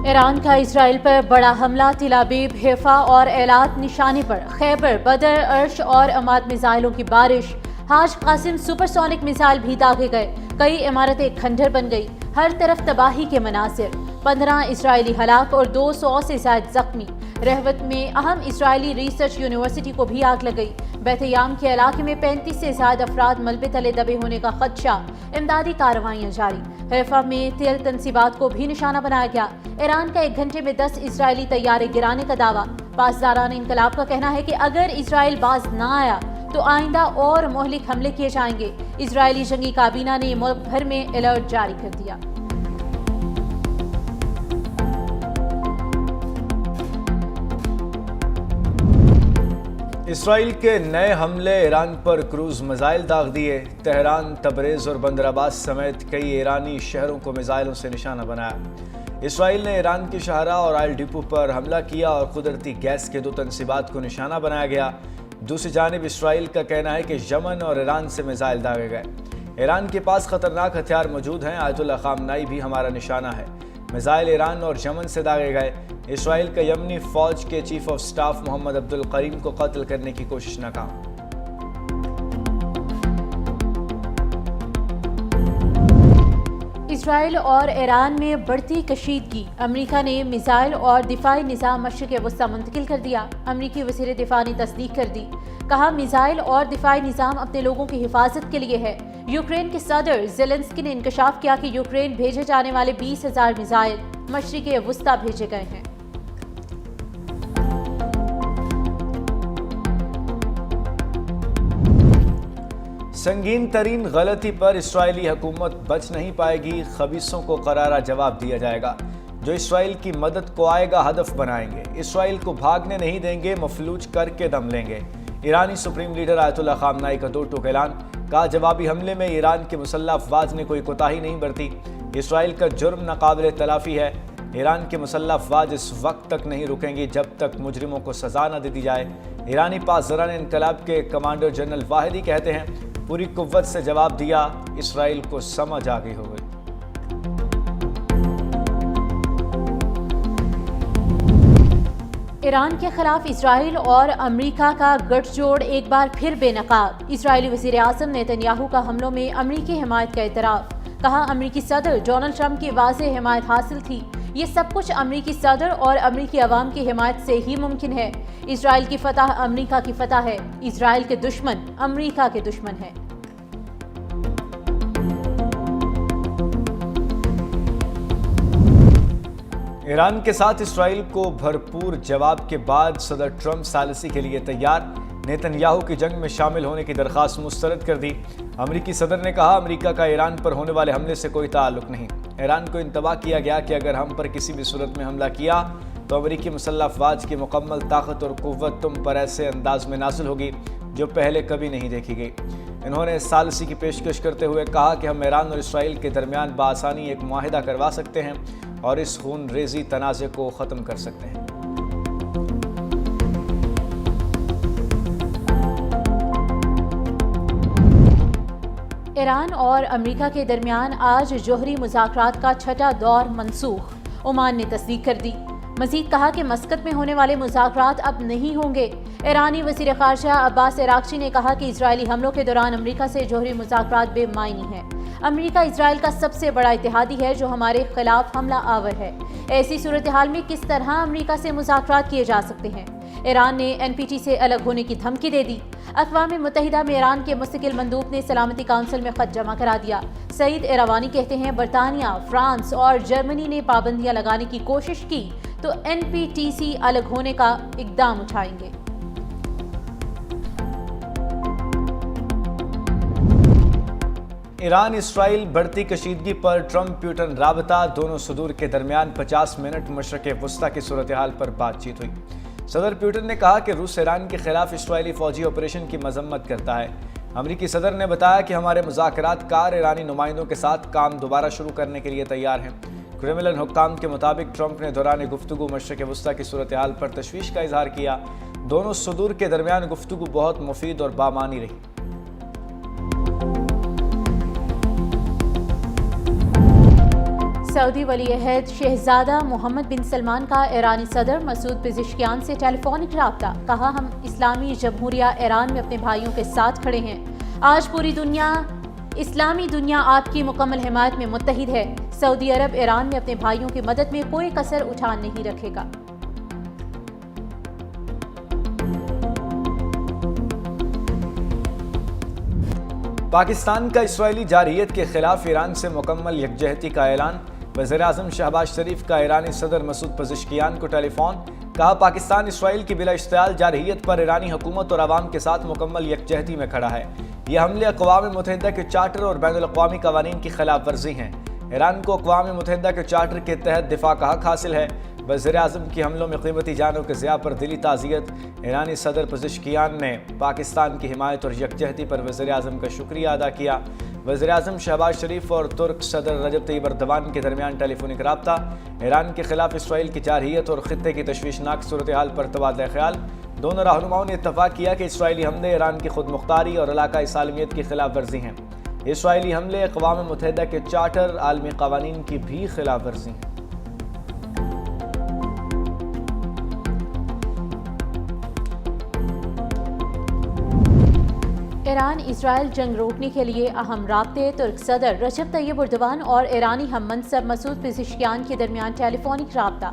ایران کا اسرائیل پر بڑا حملہ، تل ابیب، حیفا اور ایلات نشانے پر، خیبر، بدر، عرش اور اماد میزائلوں کی بارش، حاج قاسم سپر سونک میزائل بھی داغے گئے، کئی عمارتیں کھنڈر بن گئی، ہر طرف تباہی کے مناظر، 15 اسرائیلی ہلاک اور 200 سے زائد زخمی۔ رہوت میں اہم اسرائیلی ریسرچ یونیورسٹی کو بھی آگ لگ گئی۔ بیت یام کے علاقے میں 35 سے زائد افراد ملبے تلے دبے ہونے کا خدشہ، امدادی کارروائیاں جاری۔ حیفا میں تیل تنصیبات کو بھی نشانہ بنایا گیا۔ ایران کا 1 گھنٹے میں 10 اسرائیلی طیارے گرانے کا دعویٰ۔ پاسداران انقلاب کا کہنا ہے کہ اگر اسرائیل باز نہ آیا تو آئندہ اور مہلک حملے کیے جائیں گے۔ اسرائیلی جنگی کابینہ نے ملک بھر میں الرٹ جاری کر دیا۔ اسرائیل کے نئے حملے، ایران پر کروز میزائل داغ دیے۔ تہران، تبریز اور بندر عباس سمیت کئی ایرانی شہروں کو میزائلوں سے نشانہ بنایا۔ اسرائیل نے ایران کی شاہراہ اور آئل ڈپو پر حملہ کیا اور قدرتی گیس کے 2 تنصیبات کو نشانہ بنایا گیا۔ دوسری جانب اسرائیل کا کہنا ہے کہ یمن اور ایران سے میزائل داغے گئے۔ ایران کے پاس خطرناک ہتھیار موجود ہیں، آیت اللہ خامنائی بھی ہمارا نشانہ ہے۔ میزائل ایران اور یمن سے داغے گئے۔ اسرائیل کا یمنی فوج کے چیف آف سٹاف محمد عبد القریم کو قتل کرنے کی کوشش ناکام۔ اسرائیل اور ایران میں بڑھتی کشیدگی، امریکہ نے میزائل اور دفاعی نظام مشرق وسطی منتقل کر دیا۔ امریکی وزیر دفاع نے تصدیق کر دی، کہا میزائل اور دفاعی نظام اپنے لوگوں کی حفاظت کے لیے ہے۔ یوکرین کے صدر زیلنسکی نے انکشاف کیا کہ یوکرین بھیجے جانے والے 20,000 میزائل مشرق وسطی بھیجے گئے ہیں۔ سنگین ترین غلطی پر اسرائیلی حکومت بچ نہیں پائے گی، خبیثوں کو کرارا جواب دیا جائے گا۔ جو اسرائیل کی مدد کو آئے گا ہدف بنائیں گے، اسرائیل کو بھاگنے نہیں دیں گے، مفلوج کر کے دم لیں گے۔ ایرانی سپریم لیڈر آیت اللہ خامنائی کا 2 ٹوک اعلان، کہا جوابی حملے میں ایران کے مسلح افواج نے کوئی کوتاہی نہیں برتی، اسرائیل کا جرم ناقابل تلافی ہے۔ ایران کے مسلح افواج اس وقت تک نہیں رکیں گی جب تک مجرموں کو سزا نہ دے دی جائے۔ ایرانی پاسداران انقلاب کے کمانڈر جنرل واحدی کہتے ہیں، پوری قوت سے جواب دیا، اسرائیل کو سمجھ آ گئی ہو گئی۔ ایران کے خلاف اسرائیل اور امریکہ کا گٹھ جوڑ ایک بار پھر بے نقاب۔ اسرائیلی وزیر اعظم نیتن یاہو کا حملوں میں امریکی حمایت کا اعتراف، کہا امریکی صدر ڈونلڈ ٹرمپ کی واضح حمایت حاصل تھی، یہ سب کچھ امریکی صدر اور امریکی عوام کی حمایت سے ہی ممکن ہے۔ اسرائیل کی فتح امریکہ کی فتح ہے، اسرائیل کے دشمن امریکہ کے دشمن ہیں۔ ایران کے ساتھ اسرائیل کو بھرپور جواب کے بعد صدر ٹرمپ ثالثی کے لیے تیار، نیتن یاہو کی جنگ میں شامل ہونے کی درخواست مسترد کر دی۔ امریکی صدر نے کہا امریکہ کا ایران پر ہونے والے حملے سے کوئی تعلق نہیں۔ ایران کو انتباہ کیا گیا کہ اگر ہم پر کسی بھی صورت میں حملہ کیا تو امریکی مسلح افواج کی مکمل طاقت اور قوت تم پر ایسے انداز میں نازل ہوگی جو پہلے کبھی نہیں دیکھی گئی۔ انہوں نے ثالثی کی پیشکش کرتے ہوئے کہا کہ ہم ایران اور اسرائیل کے درمیان بآسانی ایک معاہدہ کروا سکتے ہیں اور اس خون ریزی تنازع کو ختم کر سکتے ہیں۔ ایران اور امریکہ کے درمیان آج جوہری مذاکرات کا 6واں دور منسوخ، عمان نے تصدیق کر دی۔ مزید کہا کہ مسقط میں ہونے والے مذاکرات اب نہیں ہوں گے۔ ایرانی وزیر خارجہ عباس عراقچی نے کہا کہ اسرائیلی حملوں کے دوران امریکہ سے جوہری مذاکرات بے معنی ہیں۔ امریکہ اسرائیل کا سب سے بڑا اتحادی ہے جو ہمارے خلاف حملہ آور ہے۔ ایسی صورتحال میں کس طرح امریکہ سے مذاکرات کیے جا سکتے ہیں؟ ایران نے NPT سے الگ ہونے کی دھمکی دے دی۔ اقوام متحدہ میں ایران کے مستقل مندوب نے سلامتی کونسل میں خط جمع کرا دیا۔ سعید ایروانی کہتے ہیں برطانیہ، فرانس اور جرمنی نے پابندیاں لگانے کی کوشش کی تو NPT سے الگ ہونے کا اقدام اٹھائیں گے۔ ایران اسرائیل بڑھتی کشیدگی پر ٹرمپ پیوٹن رابطہ، دونوں صدور کے درمیان 50 منٹ مشرق وسطی کی صورتحال پر بات چیت ہوئی۔ صدر پیوٹن نے کہا کہ روس ایران کے خلاف اسرائیلی فوجی آپریشن کی مذمت کرتا ہے۔ امریکی صدر نے بتایا کہ ہمارے مذاکرات کار ایرانی نمائندوں کے ساتھ کام دوبارہ شروع کرنے کے لیے تیار ہیں۔ کرملن حکام کے مطابق ٹرمپ نے دوران گفتگو مشرق وسطی کی صورتحال پر تشویش کا اظہار کیا۔ دونوں صدور کے درمیان گفتگو بہت مفید اور بامعنی رہی۔ سعودی ولی عہد شہزادہ محمد بن سلمان کا ایرانی صدر مسعود پزشکیان سے ٹیلی فونک رابطہ، کہا ہم اسلامی جمہوریہ ایران میں اپنے بھائیوں کے ساتھ کھڑے ہیں، آج پوری دنیا اسلامی دنیا آپ کی مکمل حمایت میں متحد ہے، سعودی عرب ایران میں اپنے بھائیوں کی مدد میں کوئی کسر اٹھا نہیں رکھے گا۔ پاکستان کا اسرائیلی جارحیت کے خلاف ایران سے مکمل یکجہتی کا اعلان، وزیر اعظم شہباز شریف کا ایرانی صدر مسعود پزشکیان کو ٹیلی فون، کہا پاکستان اسرائیل کی بلا اشتعال جارحیت پر ایرانی حکومت اور عوام کے ساتھ مکمل یکجہتی میں کھڑا ہے، یہ حملے اقوام متحدہ کے چارٹر اور بین الاقوامی قوانین کی خلاف ورزی ہیں، ایران کو اقوام متحدہ کے چارٹر کے تحت دفاع کا حق حاصل ہے، وزیر اعظم کی حملوں میں قیمتی جانوں کے ضیاع پر دلی تعزیت، ایرانی صدر پزشکیان نے پاکستان کی حمایت اور یکجہتی پر وزیر اعظم کا شکریہ ادا کیا، وزیر اعظم شہباز شریف اور ترک صدر رجب طیب اردوان کے درمیان ٹیلی فونک رابطہ، ایران کے خلاف اسرائیل کی جارحیت اور خطے کی تشویشناک صورتحال پر تبادلہ خیال، دونوں رہنماؤں نے اتفاق کیا کہ اسرائیلی حملے ایران کی خود مختاری اور علاقائی سالمیت کی خلاف ورزی ہیں، اسرائیلی حملے اقوام متحدہ کے چارٹر، عالمی قوانین کی بھی خلاف ورزی ہیں۔ ایران اسرائیل جنگ روکنے کے لیے اہم رابطے، ترک صدر رجب طیب اردوان اور ایرانی ہم منصب مسعود پزشکیان کے درمیان ٹیلی فونک رابطہ،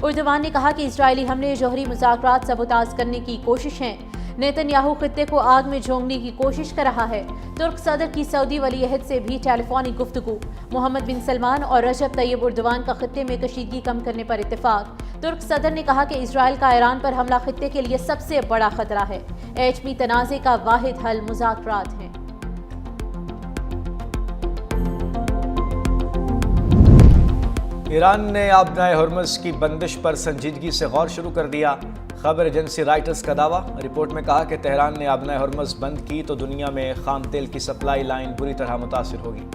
اردوان نے کہا کہ اسرائیلی حملے جوہری مذاکرات سبوتاژ کرنے کی کوشش ہیں، نیتن یاہو خطے کو آگ میں جھونکنے کی کوشش کر رہا ہے، ترک صدر کی سعودی ولی عہد سے بھی ٹیلی فونک گفتگو، محمد بن سلمان اور رجب طیب اردوان کا خطے میں کشیدگی کم کرنے پر اتفاق، ترک صدر نے کہا کہ اسرائیل کا ایران پر حملہ خطے کے لیے سب سے بڑا خطرہ ہے، ایٹمی تنازع کا واحد حل مذاکرات ہیں۔ ایران نے آبنائے ہرمز کی بندش پر سنجیدگی سے غور شروع کر دیا، خبر ایجنسی رائٹرز کا دعویٰ، رپورٹ میں کہا کہ تہران نے آبنائے ہرمز بند کی تو دنیا میں خام تیل کی سپلائی لائن بری طرح متاثر ہوگی،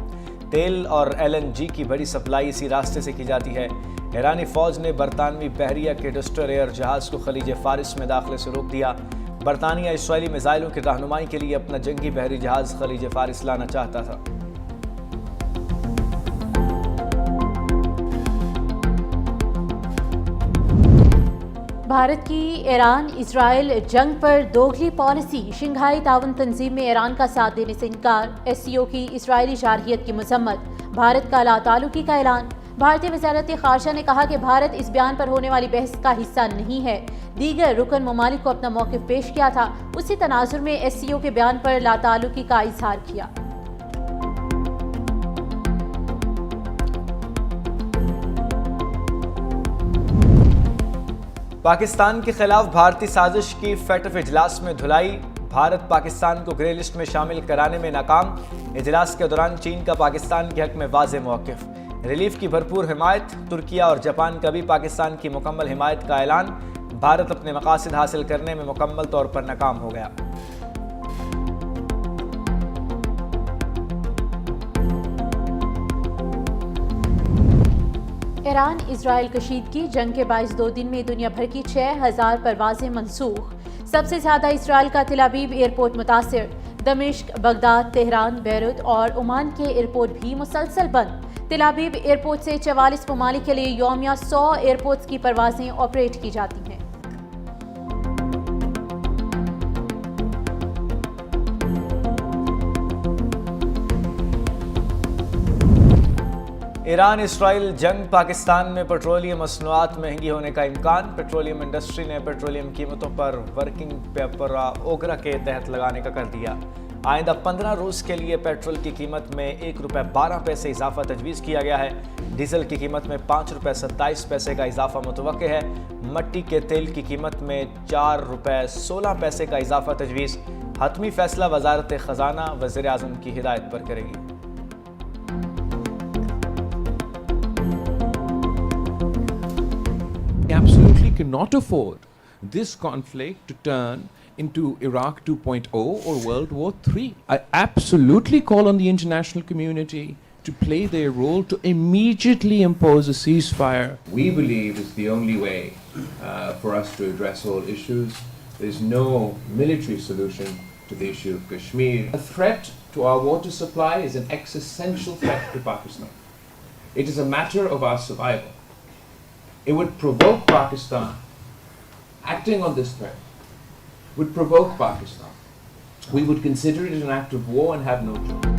تیل اور LNG کی بڑی سپلائی اسی راستے سے کی جاتی ہے، ایرانی فوج نے برطانوی بحریہ کے ڈسٹر ایئر جہاز کو خلیج فارس میں داخلے سے روک دیا، برطانیہ اسرائیلی میزائلوں کی رہنمائی کے لیے اپنا جنگی بحری جہاز خلیج فارس لانا چاہتا تھا۔ بھارت کی ایران اسرائیل جنگ پر دوگلی پالیسی، شنگھائی تعاون تنظیم میں ایران کا ساتھ دینے سے انکار، SCO کی اسرائیلی جارحیت کی مذمت، بھارت کا لا تعلقی کا اعلان، بھارتی وزارت خارجہ نے کہا کہ بھارت اس بیان پر ہونے والی بحث کا حصہ نہیں ہے، دیگر رکن ممالک کو اپنا موقف پیش کیا تھا، اسی تناظر میں SCO کے بیان پر لا تعلقی کا اظہار کیا۔ پاکستان کے خلاف بھارتی سازش کی FATF اجلاس میں دھلائی، بھارت پاکستان کو گرے لسٹ میں شامل کرانے میں ناکام، اجلاس کے دوران چین کا پاکستان کے حق میں واضح موقف، ریلیف کی بھرپور حمایت، ترکیہ اور جاپان کا بھی پاکستان کی مکمل حمایت کا اعلان، بھارت اپنے مقاصد حاصل کرنے میں مکمل طور پر ناکام ہو گیا۔ ایران اسرائیل کشیدگی، جنگ کے باعث 2 دن میں دنیا بھر کی 6000 پروازیں منسوخ، سب سے زیادہ اسرائیل کا تل ابیب ایئرپورٹ متاثر، دمشق، بغداد، تہران، بیروت اور عمان کے ایئرپورٹ بھی مسلسل بند، تل ابیب ایئرپورٹ سے 44 ممالک کے لیے یومیہ 100 ایئرپورٹس کی پروازیں آپریٹ کی جاتی ہیں۔ ایران اسرائیل جنگ، پاکستان میں پیٹرولیم مصنوعات مہنگی ہونے کا امکان، پیٹرولیم انڈسٹری نے پیٹرولیم قیمتوں پر ورکنگ پیپر اوگرا کے تحت لگانے کا کر دیا، آئندہ 15 روز کے لیے پیٹرول کی قیمت میں ₹1.12 اضافہ تجویز کیا گیا ہے، ڈیزل کی قیمت میں ₹5.27 کا اضافہ متوقع ہے، مٹی کے تیل کی قیمت میں ₹4.16 کا اضافہ تجویز، حتمی فیصلہ وزارت خزانہ وزیر اعظم کی ہدایت پر کرے گی۔ Absolutely cannot afford this conflict to turn into Iraq 2.0 or World War III. I absolutely call on the international community to play their role to immediately impose a ceasefire. We believe is the only way for us to address all issues. There is no military solution to the issue of Kashmir. A threat to our water supply is an existential threat to Pakistan. It is a matter of our survival. It would provoke Pakistan, acting on this threat, would provoke Pakistan. We would consider it an act of war and have no choice.